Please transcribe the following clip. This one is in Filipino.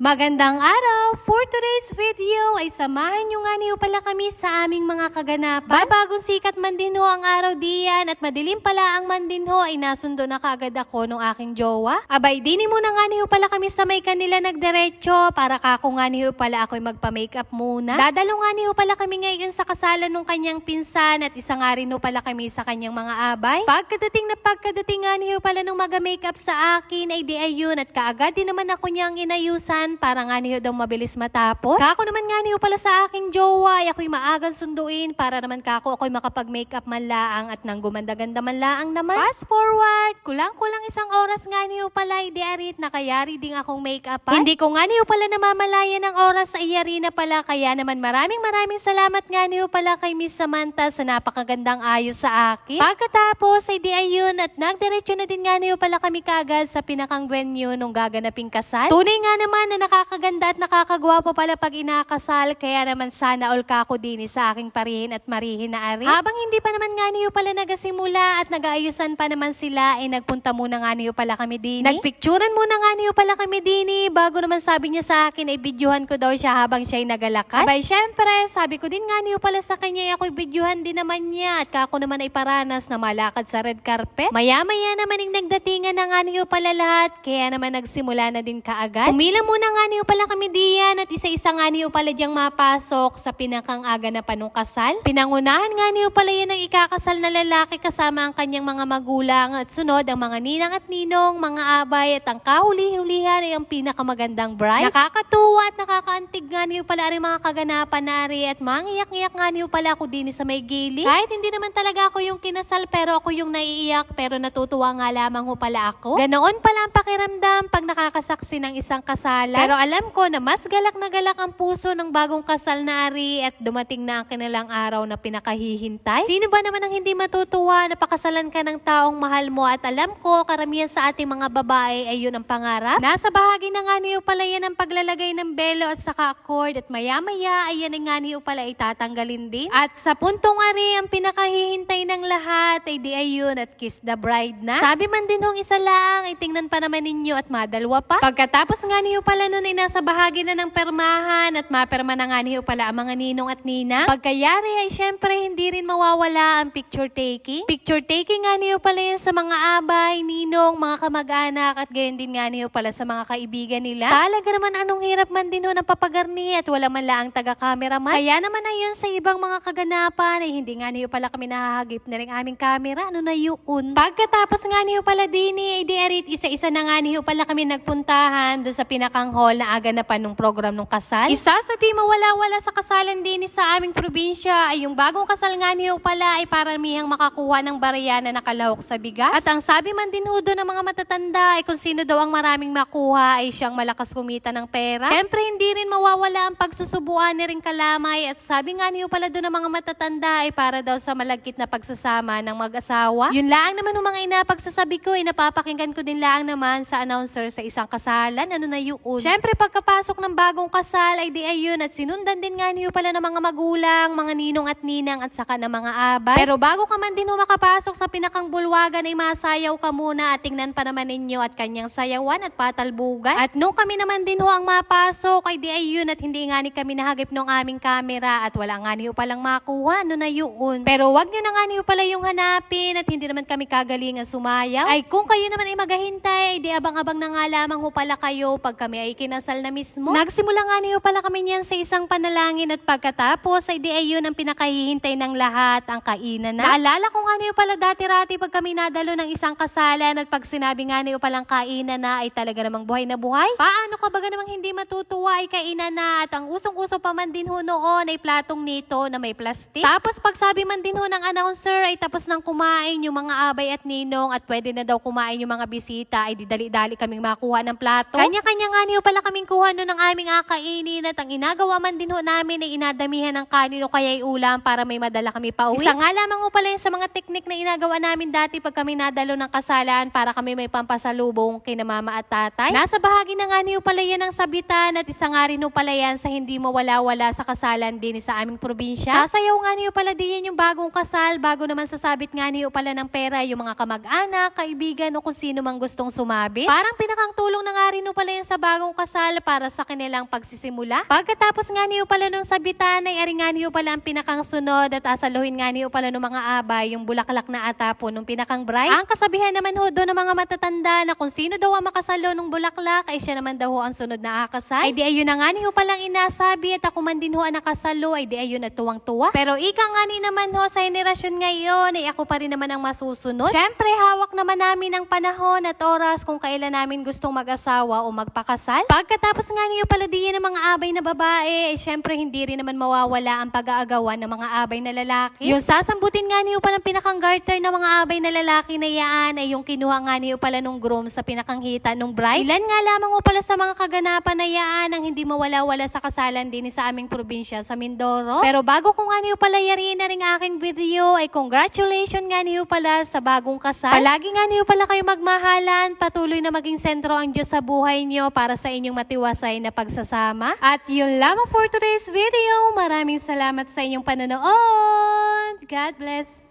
Magandang araw! For today's video ay samahan nyo nga niyo pala kami sa aming mga kaganapan. Bagong sikat man din ho ang araw diyan at madilim pala ang man din ho ay nasundo na kaagad ako nung aking jowa. Abay, dini muna nga niyo pala kami sa may kanila nagdiretso para kako nga niyo pala ako'y magpa-makeup muna. Dadalo nga niyo pala kami ngayon sa kasalan nung kanyang pinsan at isa nga rin ho pala kami sa kanyang mga abay. Pagkadating nga niyo pala nung maga-makeup sa akin ay di ayun at kaagad din naman ako niyang inayusan para nga niyo daw mabilis matapos. Kako naman nga niyo pala sa aking jowa ay ako'y maagang sunduin para naman kako ako'y makapag-makeup man laang at nang gumanda-ganda man laang naman. Fast forward, kulang-kulang isang oras nga niyo pala ay diarit nakayari ding akong makeupan. Hindi ko nga niyo pala namamalayan ng oras sa iyari na pala kaya naman maraming salamat nga niyo pala kay Miss Samantha sa napakagandang ayos sa akin. Pagkatapos ay di ayun at nagdiretso na din nga niyo pala kami kaagad sa pinakang venue nung gaganaping kasal. Tunay nga naman na nakakaganda at nakakagwapo pala pag inakasal kaya naman sana all kako din sa aking parihin at marihin na ari. Habang hindi pa naman nga niyo pala nagasimula at nag-aayusan pa naman sila ay nagpunta muna nga niyo pala kami din. Nagpicturan muna nga niyo pala kami din bago naman sabi niya sa akin ay videohan ko daw siya habang siya'y nagalakad. Abay syempre sabi ko din nga niyo pala sa kanya ako'y videohan din naman niya at kako naman ay paranas na malakad sa red carpet. Maya-maya naman ang nagdatingan na nga niyo pala lahat kaya naman nagsimula na din kaagad. Umila muna nga niyo pala kami diyan at isa-isa nga niyo pala diyang mapasok sa pinakang aga na panong kasal. Pinangunahan nga niyo pala yan ang ikakasal na lalaki kasama ang kanyang mga magulang at sunod ang mga ninang at ninong, mga abay at ang kahuli-hulihan ay ang pinakamagandang bride. Nakakatuwa at nakakaantig nga niyo pala ang mga kaganapan na ari at mangiyak-ngiyak nga niyo pala ako din sa may gilid. Kahit hindi naman talaga ako yung kinasal pero ako yung naiiyak pero natutuwa nga lamang ho pala ako. Ganoon pala ang pakiramdam pag nakakasaksi ng isang kasalan. Pero alam ko na mas galak na galak ang puso ng bagong kasal na ari at dumating na ang kanilang araw na pinakahihintay. Sino ba naman ang hindi matutuwa na pakasalan ka ng taong mahal mo at alam ko karamihan sa ating mga babae ay yun ang pangarap. Nasa bahagi na nga niyo pala yan ang paglalagay ng belo at saka accord at maya-maya ay yan nga niyo pala itatanggalin din. At sa puntong ari ang pinakahihintay ng lahat ay di ayun at kiss the bride na. Sabi man din hong isa lang ay tingnan pa naman ninyo at madalwa pa. Pagkatapos nga niyo pala nun ay nasa bahagi na ng permahan at maperma na nga niyo pala ang mga ninong at nina. Pagkayari ay syempre hindi rin mawawala ang picture taking. Picture taking nga niyo pala yan sa mga abay, ninong, mga kamag-anak at gayon din nga niyo pala sa mga kaibigan nila. Talaga naman anong hirap man din ho ng papagarni at wala man lang taga-cameraman. Kaya naman ayun sa ibang mga kaganapan ay hindi nga niyo pala kami nahahagip na rin aming camera. Ano na yun? Pagkatapos nga niyo pala dini ay diarit isa-isa na nga niyo pala kami nagpuntahan doon sa pinakang hall na aganapan nung program nung kasal. Isa sa di mawala-wala sa kasalan din sa aming probinsya ay yung bagong kasal nga niyo pala ay paramihang makakuha ng barya na nakalahok sa bigas. At ang sabi man din ho doon ng mga matatanda ay kung sino daw ang maraming makuha ay siyang malakas kumita ng pera. Siyempre hindi rin mawawala ang pagsusubuan ni ring kalamay at sabi nga niyo pala doon ng mga matatanda ay para daw sa malagkit na pagsasama ng mag-asawa. Yun lang naman ng mga inapagsasabi ko ay napapakinggan ko din lang naman sa announcer sa isang kasalan. Ano na yun? Siyempre pagkapasok ng bagong kasal ay di ayun at sinundan din nga niyo pala ng mga magulang, mga ninong at ninang at saka ng mga abay. Pero bago ka man din ho makapasok sa pinakang bulwagan ay masayaw ka muna at tingnan pa naman ninyo at kanyang sayawan at patalbugan. At nung kami naman din ho ang mapasok ay di ayun at hindi nga ni kami nahagip ng aming camera at wala nga niyo palang makuha. Ano na yun? Pero wag niyo na nga niyo pala yung hanapin at hindi naman kami kagalingan sumayaw. Ay kung kayo naman ay maghahintay ay di abang-abang na nga lamang ho pala kayo pag kami ay kinasal na mismo. Nagsimula nga niyo pala kami niyan sa isang panalangin at pagkatapos ay di ayun ang pinakahihintay ng lahat, ang kainan na. Naalala ko nga niyo pala dati-rati pag kami nadalo ng isang kasalan at pag sinabi nga niyo palang kainan na ay talaga namang buhay na buhay. Paano ka baga namang hindi matutuwa ay kainan na at ang usong-uso pa man din ho noon ay platong nito na may plastic. Tapos pag sabi man din ho ng announcer ay tapos nang kumain yung mga abay at ninong at pwede na daw kumain yung mga bisita ay di dali-dali kaming makuha ng plato. Kanya-kanya nga niyo pala kaming kuha no ng aming akainin at ang inagawa man din ho namin ay inadamihan ng kanin o kaya ulam para may madala kami pa uwi. Isa nga lamang ho pala yun sa mga teknik na inagawa namin dati pag kami nadalo ng kasalan para kami may pampasalubong kina mama at tatay. Nasa bahagi na nga niyo pala yan ang sabitan at isa nga rin ho pala yan sa hindi mawala-wala sa kasalan din sa aming probinsya. Sasayaw nga niyo pala din yung bagong kasal bago naman sasabit nga niyo pala ng pera yung mga kamag-anak, kaibigan o kung sino mang gustong sumabit. Parang pinakang tulong na nga rin ho pala yan sa bagong kasal kasal para sa kanilang pagsisimula. Pagkatapos nga niyo pala nung sabitan ay ari nga niyo pala ang pinakang sunod at asaluhin nga niyo pala ng mga abay yung bulaklak na atapo nung pinakang bride. Ang kasabihan naman ho doon ng mga matatanda na kung sino daw ang makasalo nung bulaklak ay siya naman daw ho ang sunod na akasal. Ay di ayun na nga niyo palang inasabi at ako man din ho ang nakasalo ay di ayun at tuwang-tuwa. Pero ika nga ni naman ho sa henerasyon ngayon ay ako pa rin naman ang masusunod. Syempre hawak naman namin ang panahon at oras kung kailan namin gustong mag-asawa o magpakasal. Pagkatapos nga niyo pala diyan ng mga abay na babae ay syempre hindi rin naman mawawala ang pag-aagawan ng mga abay na lalaki. Yung sasambutin nga niyo palang pinakang garter ng mga abay na lalaki na yan ay yung kinuha nga niyo pala nung groom sa pinakang hita nung bride. Ilan nga lamang o pala sa mga kaganapan na yan ang hindi mawala-wala sa kasalan din sa aming probinsya sa Mindoro. Pero bago ko nga niyo pala yariin na rin aking video ay congratulations nga niyo pala sa bagong kasal. Palagi nga niyo pala kayo magmahalan, patuloy na maging sentro ang Diyos sa buhay niyo para sa inyong matiwasay na pagsasama. At yun lamang for today's video. Maraming salamat sa inyong panonood. God bless.